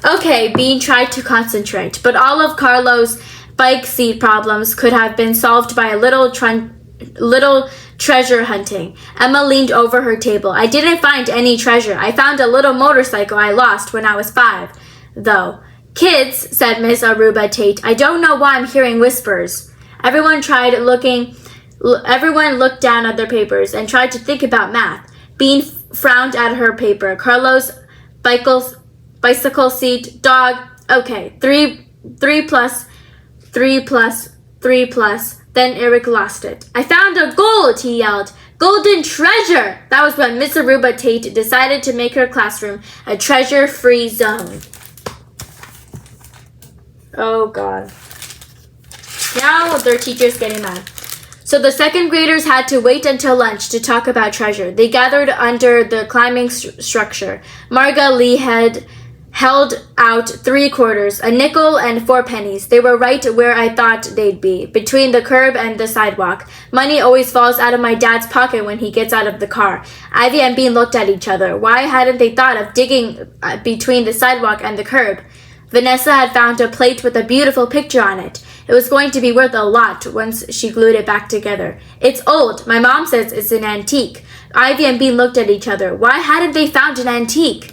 Okay, Bean tried to concentrate, but all of Carlo's bike seat problems could have been solved by a little treasure hunting. Emma leaned over her table. I didn't find any treasure. I found a little motorcycle I lost when I was 5, though. Kids, said Miss Aruba Tate, I don't know why I'm hearing whispers. Everyone looked down at their papers and tried to think about math. Bean frowned at her paper. Carlo's bicycle seat, dog. Okay, 3 plus 3 plus 3 plus. Then Eric lost it. I found a gold, he yelled. Golden treasure! That was when Miss Aruba Tate decided to make her classroom a treasure-free zone. Oh, God. Now their teacher's getting mad. So the second graders had to wait until lunch to talk about treasure. They gathered under the climbing structure. Marga Lee had held out 3 quarters, a nickel and 4 pennies. They were right where I thought they'd be, between the curb and the sidewalk. Money always falls out of my dad's pocket when he gets out of the car. Ivy and Bean looked at each other. Why hadn't they thought of digging between the sidewalk and the curb? Vanessa had found a plate with a beautiful picture on it. It was going to be worth a lot once she glued it back together. It's old. My mom says it's an antique. Ivy and Bean looked at each other. Why hadn't they found an antique?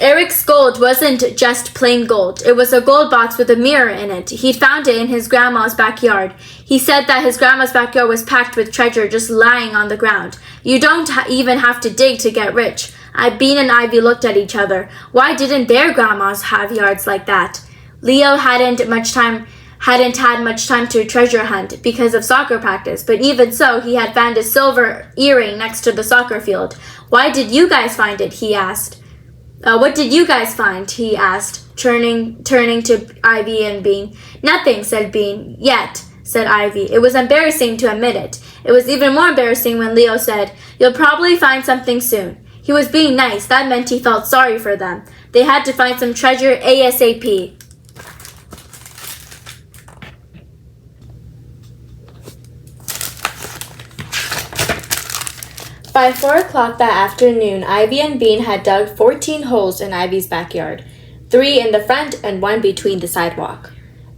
Eric's gold wasn't just plain gold. It was a gold box with a mirror in it. He'd found it in his grandma's backyard. He said that his grandma's backyard was packed with treasure just lying on the ground. You don't even have to dig to get rich. Bean and Ivy looked at each other. Why didn't their grandmas have yards like that? Leo hadn't had much time to treasure hunt because of soccer practice, but even so, he had found a silver earring next to the soccer field. Why did you guys find it? He asked. What did you guys find? He asked, turning to Ivy and Bean. Nothing, said Bean. Yet, said Ivy. It was embarrassing to admit it. It was even more embarrassing when Leo said, You'll probably find something soon. He was being nice. That meant he felt sorry for them. They had to find some treasure ASAP. By 4 o'clock that afternoon, Ivy and Bean had dug 14 holes in Ivy's backyard, 3 in the front and 1 between the sidewalk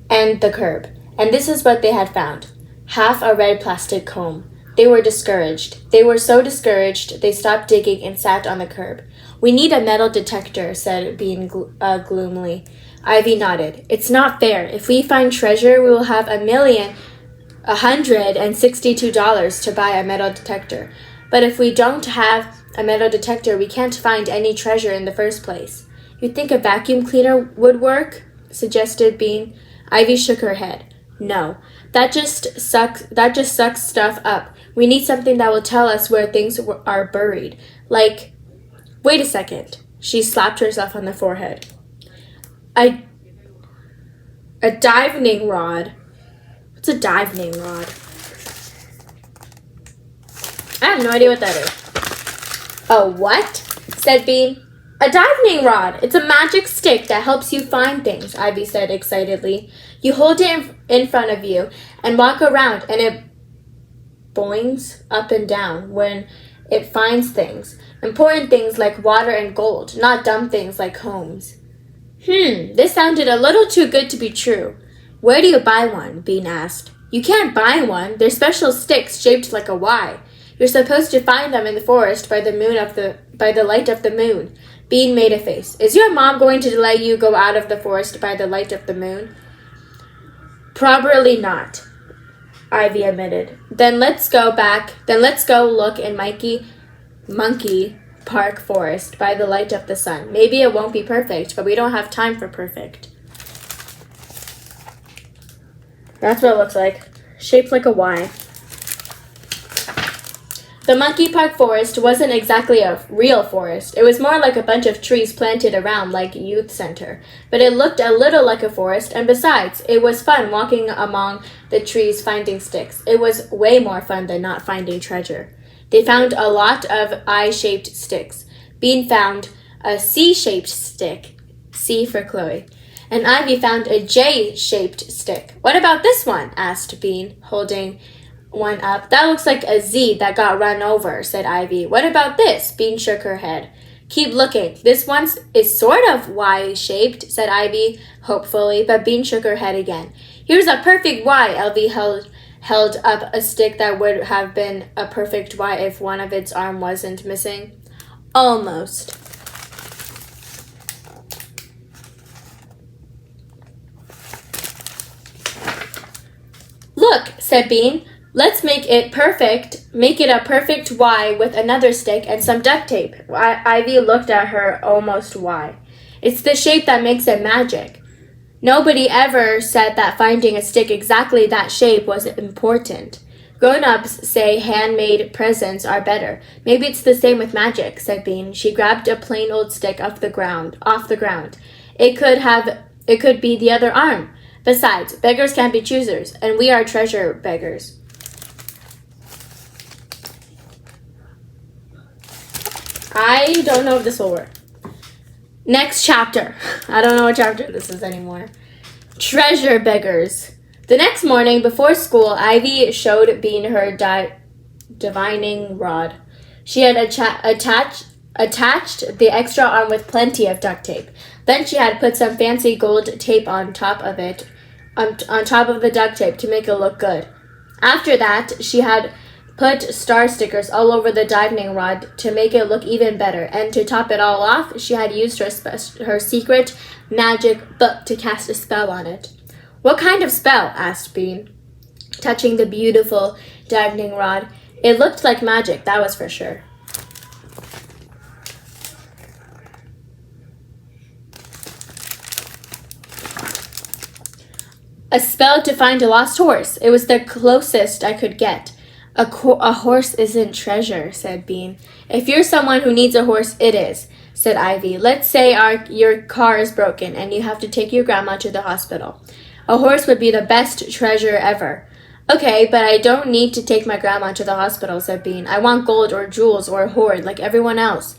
and the curb. And this is what they had found. Half a red plastic comb. They were discouraged. They were so discouraged, they stopped digging and sat on the curb. We need a metal detector, said Bean gloomily. Ivy nodded. It's not fair. If we find treasure, we will have $1,162 to buy a metal detector. But if we don't have a metal detector, we can't find any treasure in the first place. You think a vacuum cleaner would work? Suggested Bean. Ivy shook her head. No, that just sucks stuff up. We need something that will tell us where things are buried. Like, wait a second. She slapped herself on the forehead. A diving rod. What's a diving rod? I have no idea what that is. A what? Said Bean. A diving rod. It's a magic stick that helps you find things, Ivy said excitedly. You hold it in front of you and walk around, and it boings up and down when it finds things. Important things like water and gold, not dumb things like homes. This sounded a little too good to be true. Where do you buy one? Bean asked. You can't buy one. They're special sticks shaped like a Y. You're supposed to find them in the forest by the light of the moon. Bean made a face. Is your mom going to let you go out of the forest by the light of the moon? Probably not, Ivy admitted. Then let's go look in Monkey Park Forest by the light of the sun. Maybe it won't be perfect, but we don't have time for perfect. That's what it looks like. Shaped like a Y. The Monkey Park Forest wasn't exactly a real forest. It was more like a bunch of trees planted around like a youth center. But it looked a little like a forest, and besides, it was fun walking among the trees finding sticks. It was way more fun than not finding treasure. They found a lot of I-shaped sticks. Bean found a C-shaped stick, C for Chloe. And Ivy found a J-shaped stick. What about this one? Asked Bean, holding one up. That looks like a Z that got run over, said Ivy. What about this? Bean shook her head. Keep looking. This one is sort of Y-shaped, said Ivy hopefully, but Bean shook her head again. Here's a perfect Y. Elvie held up a stick that would have been a perfect Y if one of its arm wasn't missing. Almost. Look, said Bean. Let's make it perfect. Make it a perfect Y with another stick and some duct tape. Ivy looked at her almost Y. It's the shape that makes it magic. Nobody ever said that finding a stick exactly that shape was important. Grown-ups say handmade presents are better. Maybe it's the same with magic, said Bean. She grabbed a plain old stick off the ground. It could be the other arm. Besides, beggars can't be choosers, and we are treasure beggars. I don't know if this will work. Next chapter. I don't know what chapter this is anymore. Treasure beggars. The next morning before school, Ivy showed Bean her divining rod. She had attached the extra arm with plenty of duct tape. Then she had put some fancy gold tape on top of it, on top of the duct tape to make it look good. After that, she had put star stickers all over the divining rod to make it look even better, and to top it all off, she had used her secret magic book to cast a spell on it. What kind of spell? Asked Bean, touching the beautiful divining rod. It looked like magic, that was for sure. A spell to find a lost horse. It was the closest I could get. A horse isn't treasure, said Bean. If you're someone who needs a horse, it is, said Ivy. Let's say your car is broken and you have to take your grandma to the hospital. A horse would be the best treasure ever. Okay, but I don't need to take my grandma to the hospital, said Bean. I want gold or jewels or a hoard like everyone else.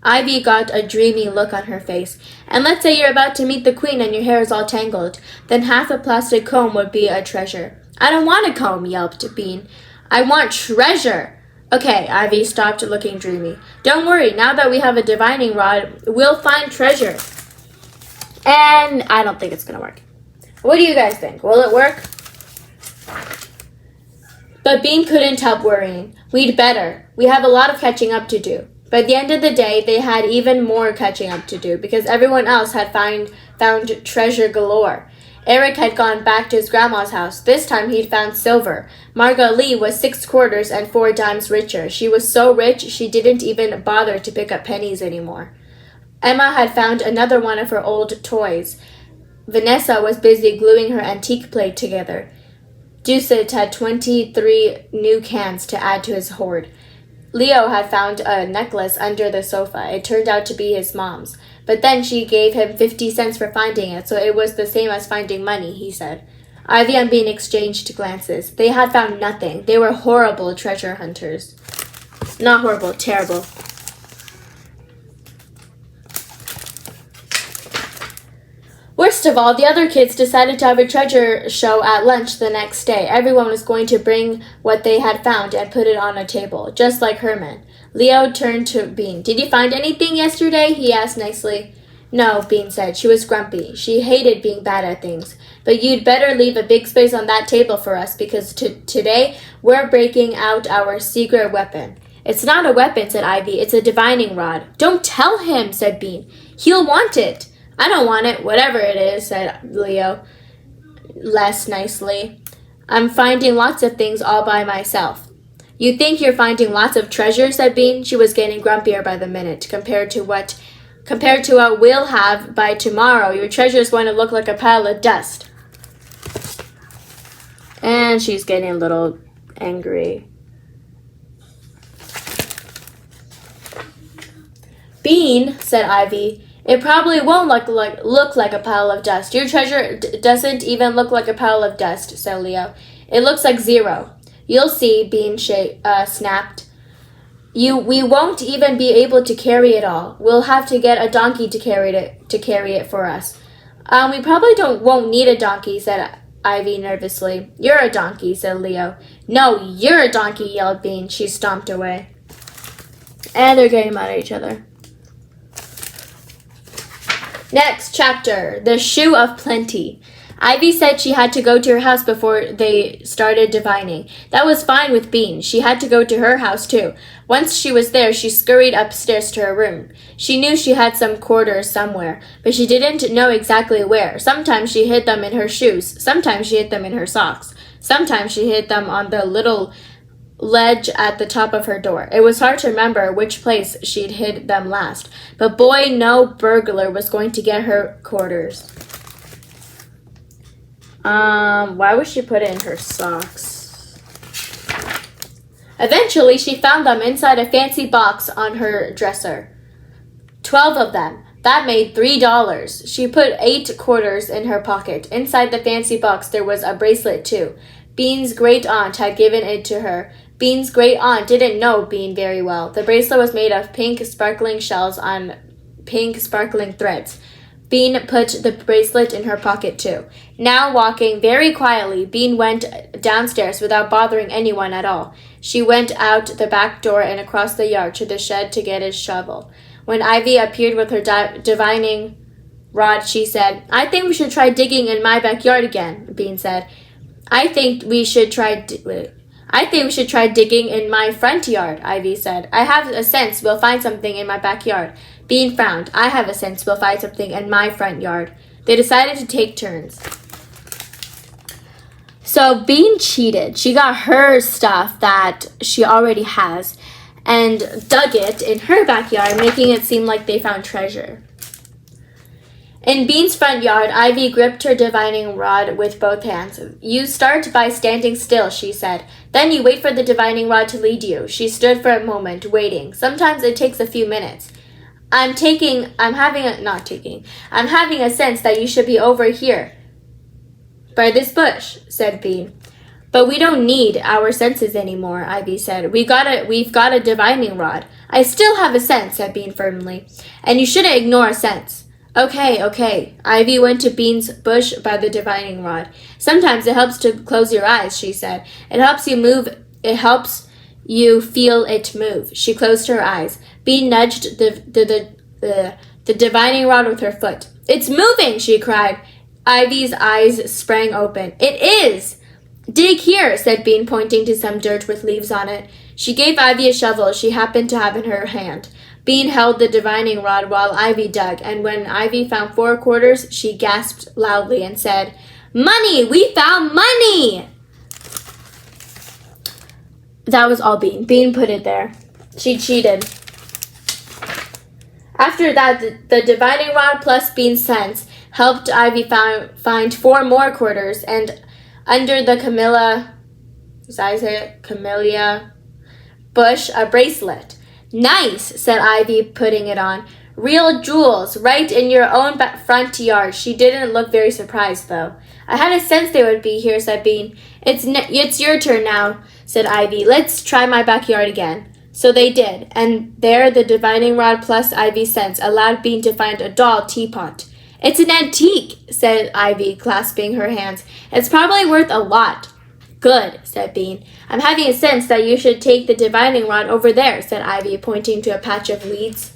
Ivy got a dreamy look on her face. And let's say you're about to meet the queen and your hair is all tangled. Then half a plastic comb would be a treasure. I don't want a comb, yelped Bean. I want treasure. Okay, Ivy stopped looking dreamy. Don't worry, now that we have a divining rod, we'll find treasure. And I don't think it's going to work. What do you guys think? Will it work? But Bean couldn't help worrying. We'd better. We have a lot of catching up to do. By the end of the day, they had even more catching up to do because everyone else had found treasure galore. Eric had gone back to his grandma's house. This time he'd found silver. Margot Lee was 6 quarters and 4 dimes richer. She was so rich she didn't even bother to pick up pennies anymore. Emma had found another one of her old toys. Vanessa was busy gluing her antique plate together. Doucet had 23 new cans to add to his hoard. Leo had found a necklace under the sofa. It turned out to be his mom's. But then she gave him 50 cents for finding it, so it was the same as finding money, he said. Ivy and Bean exchanged glances. They had found nothing. They were horrible treasure hunters. Not horrible, terrible. Worst of all, the other kids decided to have a treasure show at lunch the next day. Everyone was going to bring what they had found and put it on a table, just like Herman. Leo turned to Bean. Did you find anything yesterday? He asked nicely. No, Bean said. She was grumpy. She hated being bad at things. But you'd better leave a big space on that table for us because today we're breaking out our secret weapon. It's not a weapon, said Ivy. It's a divining rod. Don't tell him, said Bean. He'll want it. I don't want it, whatever it is, said Leo, less nicely. I'm finding lots of things all by myself. You think you're finding lots of treasure, said Bean. She was getting grumpier by the minute. Compared to what we'll have by tomorrow, your treasure is going to look like a pile of dust. And she's getting a little angry. Bean, said Ivy, it probably won't look like a pile of dust. Your treasure doesn't even look like a pile of dust, said Leo. It looks like 0. You'll see, Bean snapped. We won't even be able to carry it all. We'll have to get a donkey to carry it for us. We probably won't need a donkey, said Ivy nervously. You're a donkey, said Leo. No, you're a donkey, yelled Bean. She stomped away. And they're getting mad at each other. Next chapter, the Shoe of Plenty. Ivy said she had to go to her house before they started divining. That was fine with Bean. She had to go to her house, too. Once she was there, she scurried upstairs to her room. She knew she had some quarters somewhere, but she didn't know exactly where. Sometimes she hid them in her shoes. Sometimes she hid them in her socks. Sometimes she hid them on the little ledge at the top of her door. It was hard to remember which place she'd hid them last. But boy, no burglar was going to get her quarters. Why would she put it in her socks? Eventually, she found them inside a fancy box on her dresser. 12 of them. That made $3. She put 8 quarters in her pocket. Inside the fancy box, there was a bracelet, too. Bean's great aunt had given it to her. Bean's great aunt didn't know Bean very well. The bracelet was made of pink sparkling shells on pink sparkling threads. Bean put the bracelet in her pocket, too. Now, walking very quietly, Bean went downstairs without bothering anyone at all. She went out the back door and across the yard to the shed to get his shovel. When Ivy appeared with her divining rod, she said, I think we should try digging in my backyard again, Bean said. I think we should try digging in my front yard, Ivy said. I have a sense we'll find something in my backyard. Bean frowned. I have a sense we'll find something in my front yard. They decided to take turns. So Bean cheated. She got her stuff that she already has and dug it in her backyard, making it seem like they found treasure. In Bean's front yard, Ivy gripped her divining rod with both hands. You start by standing still, she said. Then you wait for the divining rod to lead you. She stood for a moment, waiting. Sometimes it takes a few minutes. I'm having a sense that you should be over here. By this bush, said Bean. But we don't need our senses anymore, Ivy said. We've got a divining rod. I still have a sense, said Bean firmly. And you shouldn't ignore a sense. Okay. Ivy went to Bean's bush by the divining rod. Sometimes it helps to close your eyes, she said. It helps you feel it move. She closed her eyes. Bean nudged the divining rod with her foot. It's moving, she cried. Ivy's eyes sprang open. It is! Dig here, said Bean, pointing to some dirt with leaves on it. She gave Ivy a shovel she happened to have in her hand. Bean held the divining rod while Ivy dug, and when Ivy found 4 quarters, she gasped loudly and said, Money! We found money! That was all Bean. Bean put it there. She cheated. After that, the divining rod plus Bean's sense helped Ivy find 4 more quarters, and under the camellia bush, a bracelet. Nice, said Ivy, putting it on. Real jewels, right in your own front yard. She didn't look very surprised, though. I had a sense they would be here, said Bean. It's your turn now, said Ivy. Let's try my backyard again. So they did, and there the divining rod plus Ivy's sense allowed Bean to find a doll teapot. It's an antique, said Ivy, clasping her hands. It's probably worth a lot. Good, said Bean. I'm having a sense that you should take the divining rod over there, said Ivy, pointing to a patch of weeds.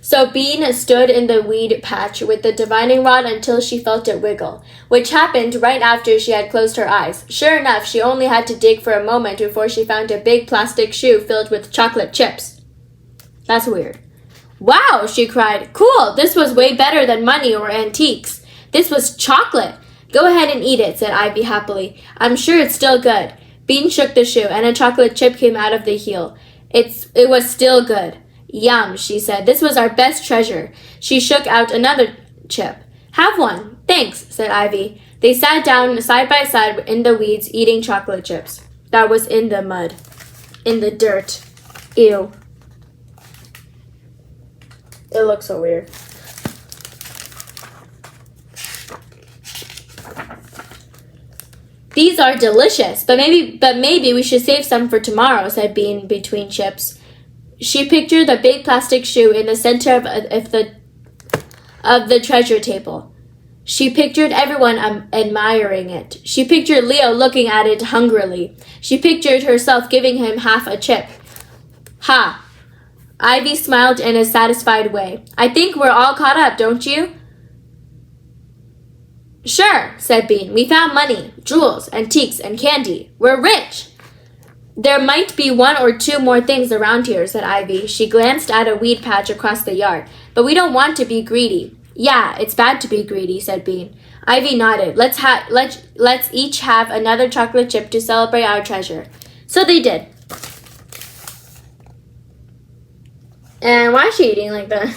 So Bean stood in the weed patch with the divining rod until she felt it wiggle, which happened right after she had closed her eyes. Sure enough, she only had to dig for a moment before she found a big plastic shoe filled with chocolate chips. That's weird. Wow, she cried. Cool, this was way better than money or antiques. This was chocolate. Go ahead and eat it, said Ivy happily. I'm sure it's still good. Bean shook the shoe, and a chocolate chip came out of the heel. It was still good. Yum, she said. This was our best treasure. She shook out another chip. Have one. Thanks, said Ivy. They sat down side by side in the weeds, eating chocolate chips. That was in the mud. In the dirt. Ew. It looks so weird. These are delicious, but maybe we should save some for tomorrow, said Bean between chips. She pictured the big plastic shoe in the center of the of the treasure table. She pictured everyone admiring it. She pictured Leo looking at it hungrily. She pictured herself giving him half a chip. Ha! Ivy smiled in a satisfied way. I think we're all caught up, don't you? Sure, said Bean. We found money, jewels, antiques, and candy. We're rich. There might be one or two more things around here, said Ivy. She glanced at a weed patch across the yard. But we don't want to be greedy. Yeah, it's bad to be greedy, said Bean. Ivy nodded. Let's each have another chocolate chip to celebrate our treasure. So they did. And why is she eating like that?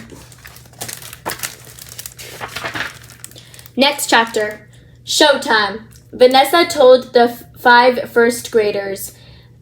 Next chapter. Showtime. Vanessa told the 5 first graders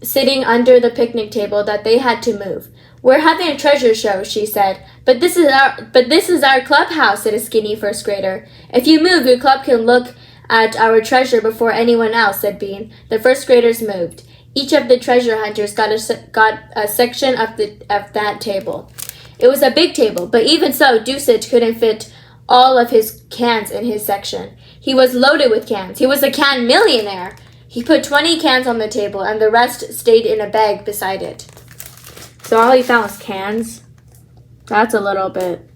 sitting under the picnic table that they had to move. We're having a treasure show, she said. But this is our clubhouse, said a skinny first grader. If you move, your club can look at our treasure before anyone else, said Bean. The first graders moved. Each of the treasure hunters got a section of that table. It was a big table, but even so, Doucet couldn't fit all of his cans in his section. He was loaded with cans. He was a can millionaire. He put 20 cans on the table, and the rest stayed in a bag beside it. So all he found was cans. That's a little bit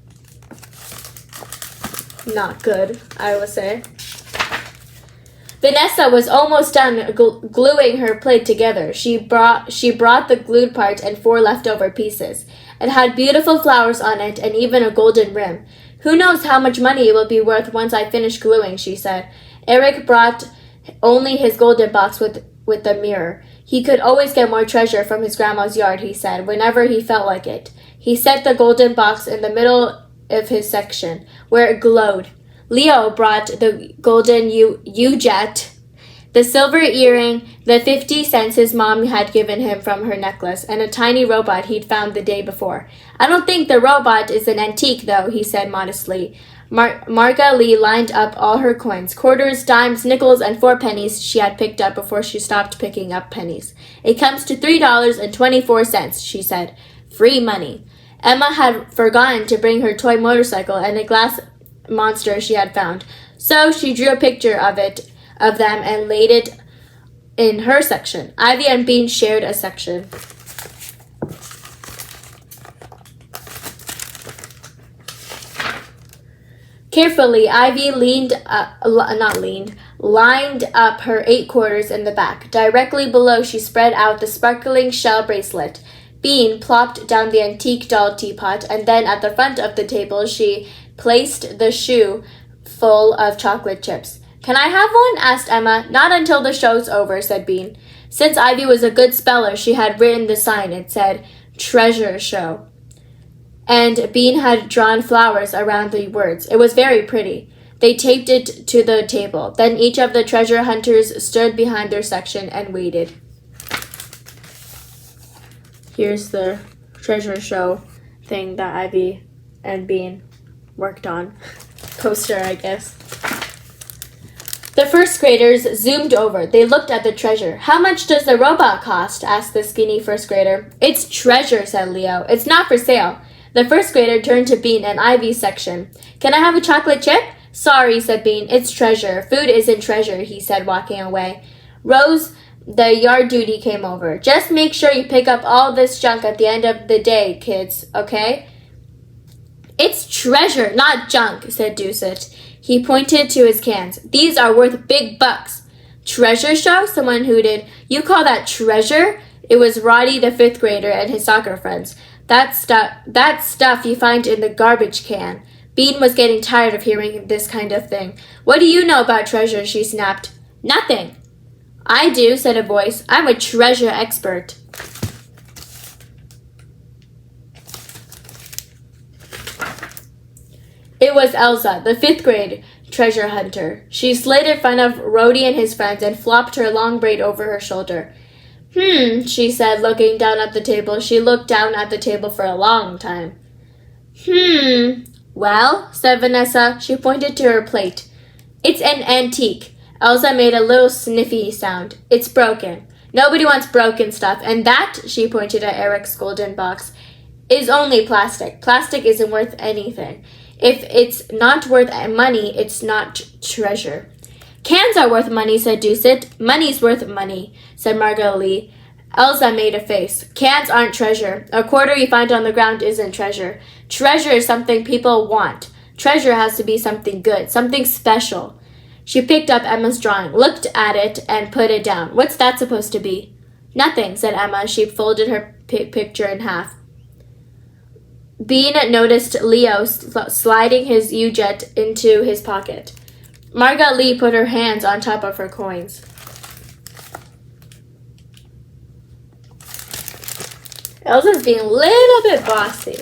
not good, I would say. Vanessa was almost done gluing her plate together. She brought the glued part and 4 leftover pieces. It had beautiful flowers on it and even a golden rim. Who knows how much money it will be worth once I finish gluing, she said. Eric brought only his golden box with the mirror. He could always get more treasure from his grandma's yard, he said, whenever he felt like it. He set the golden box in the middle of his section, where it glowed. Leo brought the golden U-jet, the silver earring, the 50 cents his mom had given him from her necklace, and a tiny robot he'd found the day before. I don't think the robot is an antique, though, he said modestly. Marga Lee lined up all her coins, quarters, dimes, nickels, and 4 pennies she had picked up before she stopped picking up pennies. It comes to $3.24, she said. Free money. Emma had forgotten to bring her toy motorcycle and a glass monster she had found, so she drew a picture of them and laid it in her section. Ivy and Bean shared a section. Carefully, Ivy lined up her 8 quarters in the back. Directly below, she spread out the sparkling shell bracelet. Bean plopped down the antique doll teapot, and then at the front of the table, she placed the shoe full of chocolate chips. Can I have one? Asked Emma. Not until the show's over, said Bean. Since Ivy was a good speller, she had written the sign. It said, Treasure Show. And Bean had drawn flowers around the words. It was very pretty. They taped it to the table. Then each of the treasure hunters stood behind their section and waited. Here's the treasure show thing that Ivy and Bean worked on. Poster, I guess. The first graders zoomed over. They looked at the treasure. How much does the robot cost? Asked the skinny first grader. It's treasure, said Leo. It's not for sale. The first grader turned to Bean and Ivy's section. Can I have a chocolate chip? Sorry, said Bean. It's treasure. Food isn't treasure, he said, walking away. Rose, the yard duty, came over. Just make sure you pick up all this junk at the end of the day, kids, okay? It's treasure, not junk, said Doucet. He pointed to his cans. These are worth big bucks. Treasure show? Someone hooted. You call that treasure? It was Roddy, the 5th grader, and his soccer friends. That stuff you find in the garbage can. Bean was getting tired of hearing this kind of thing. What do you know about treasure? She snapped. Nothing. I do, said a voice. I'm a treasure expert. It was Elsa, the 5th grade treasure hunter. She slid in front of Rhodey and his friends and flopped her long braid over her shoulder. She said, looking down at the table. She looked down at the table for a long time. Well, said Vanessa. She pointed to her plate. It's an antique. Elsa made a little sniffy sound. It's broken. Nobody wants broken stuff. And that, she pointed at Eric's golden box, is only plastic. Plastic isn't worth anything. If it's not worth money, it's not treasure. Cans are worth money, said Doucet. Money's worth money, said Margot Lee. Elsa made a face. Cans aren't treasure. A quarter you find on the ground isn't treasure. Treasure is something people want. Treasure has to be something good, something special. She picked up Emma's drawing, looked at it, and put it down. What's that supposed to be? Nothing, said Emma. She folded her picture in half. Bean noticed Leo sliding his U-jet into his pocket. Margot Lee put her hands on top of her coins. Elsa's being a little bit bossy.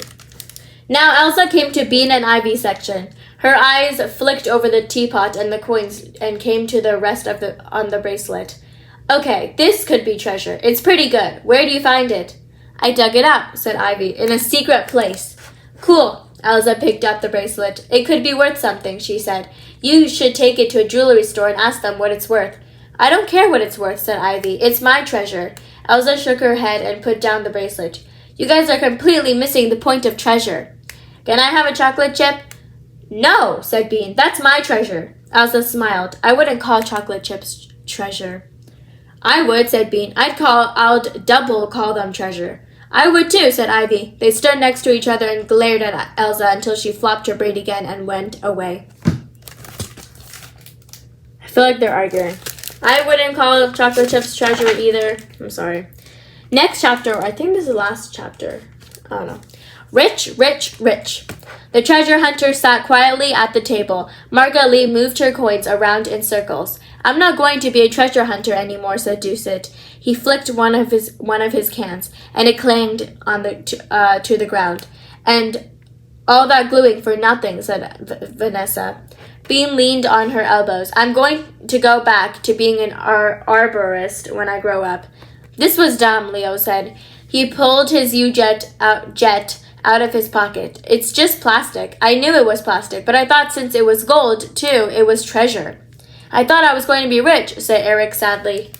Now Elsa came to Bean and Ivy's section. Her eyes flicked over the teapot and the coins and came to the rest on the bracelet. Okay, this could be treasure. It's pretty good. Where do you find it? I dug it up, said Ivy, in a secret place. Cool. Elsa picked up the bracelet. It could be worth something, she said. You should take it to a jewelry store and ask them what it's worth. I don't care what it's worth, said Ivy. It's my treasure. Elsa shook her head and put down the bracelet. You guys are completely missing the point of treasure. Can I have a chocolate chip? No, said Bean. That's my treasure. Elsa smiled. I wouldn't call chocolate chips treasure. I would, said Bean. I'd double call them treasure. I would too, said Ivy. They stood next to each other and glared at Elsa until she flopped her braid again and went away. I feel like they're arguing. I wouldn't call chocolate chips treasure either. I'm sorry. Next chapter, I think this is the last chapter. I don't know. Rich, rich, rich. The treasure hunter sat quietly at the table. Margot Lee moved her coins around in circles. I'm not going to be a treasure hunter anymore, said Doucet. He flicked one of his cans, and it clanged on to the ground. And all that gluing for nothing, said Vanessa. Bean leaned on her elbows. I'm going to go back to being an arborist when I grow up. This was dumb, Leo said. He pulled his jet out of his pocket. It's just plastic. I knew it was plastic, but I thought since it was gold, too, it was treasure. I thought I was going to be rich, said Eric sadly.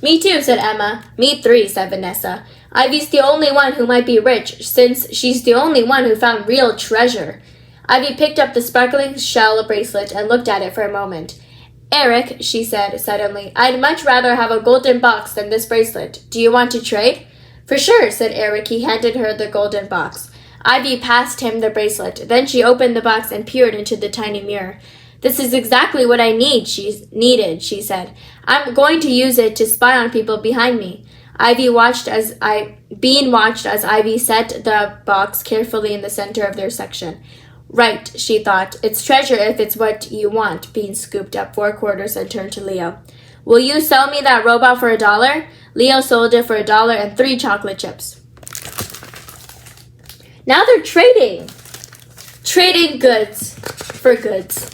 Me too, said Emma. Me three, said Vanessa. Ivy's the only one who might be rich, since she's the only one who found real treasure. Ivy picked up the sparkling shell bracelet and looked at it for a moment. Eric, she said suddenly, I'd much rather have a golden box than this bracelet. Do you want to trade? For sure, said Eric. He handed her the golden box. Ivy passed him the bracelet. Then she opened the box and peered into the tiny mirror. This is exactly what I needed, she said. I'm going to use it to spy on people behind me. Bean watched as Ivy set the box carefully in the center of their section. Right, she thought. It's treasure if it's what you want. Bean scooped up 4 quarters and turned to Leo. Will you sell me that robot for $1? Leo sold it for $1 and 3 chocolate chips. Now they're trading. Trading goods for goods.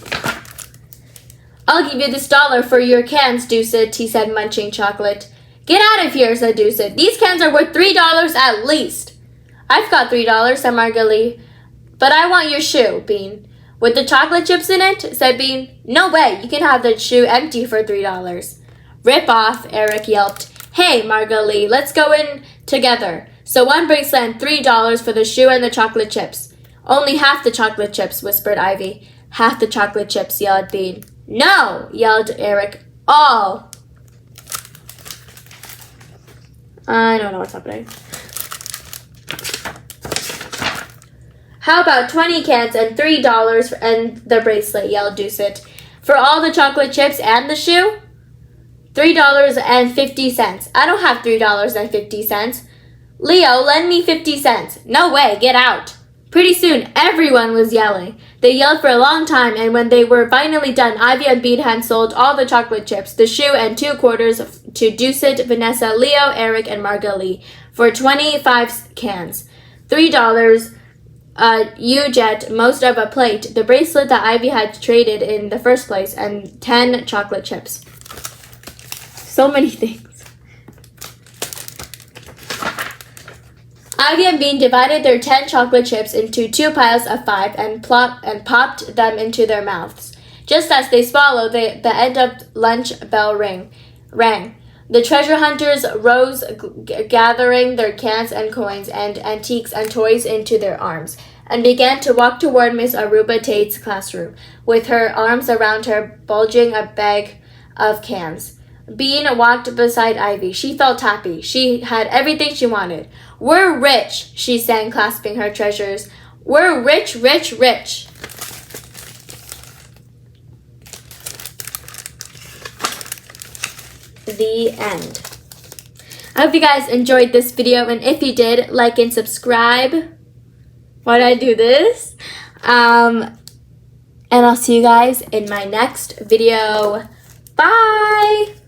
I'll give you this $1 for your cans, Doucet, he said, munching chocolate. Get out of here, said Doucet. These cans are worth $3 at least. I've got $3, said Marguerite. But I want your shoe, Bean. With the chocolate chips in it, said Bean. No way, you can have the shoe empty for $3. Rip off, Eric yelped. Hey, Marguerite, let's go in together. So 1 bracelet and $3 for the shoe and the chocolate chips. Only half the chocolate chips, whispered Ivy. Half the chocolate chips, yelled Bean. No, yelled Eric. All. I don't know what's happening. How about 20 cans and $3 and the bracelet, yelled Doucet. For all the chocolate chips and the shoe? $3.50. I don't have $3.50. Leo, lend me 50 cents. No way, get out. Pretty soon, everyone was yelling. They yelled for a long time, and when they were finally done, Ivy and Bean sold all the chocolate chips, the shoe, and 2 quarters to Doucet, Vanessa, Leo, Eric, and Margot for 25 cans. $3, U-jet, most of a plate, the bracelet that Ivy had traded in the first place, and 10 chocolate chips. So many things. Ivy and Bean divided their 10 chocolate chips into 2 piles of 5 and popped them into their mouths. Just as they swallowed, the end of lunch bell rang. The treasure hunters rose, gathering their cans and coins and antiques and toys into their arms, and began to walk toward Miss Aruba Tate's classroom, with her arms around her, bulging a bag of cans. Bean walked beside Ivy. She felt happy. She had everything she wanted. "We're rich," she sang, clasping her treasures. "We're rich, rich, rich." The end. I hope you guys enjoyed this video, and if you did, like and subscribe. Why did I do this? And I'll see you guys in my next video. Bye!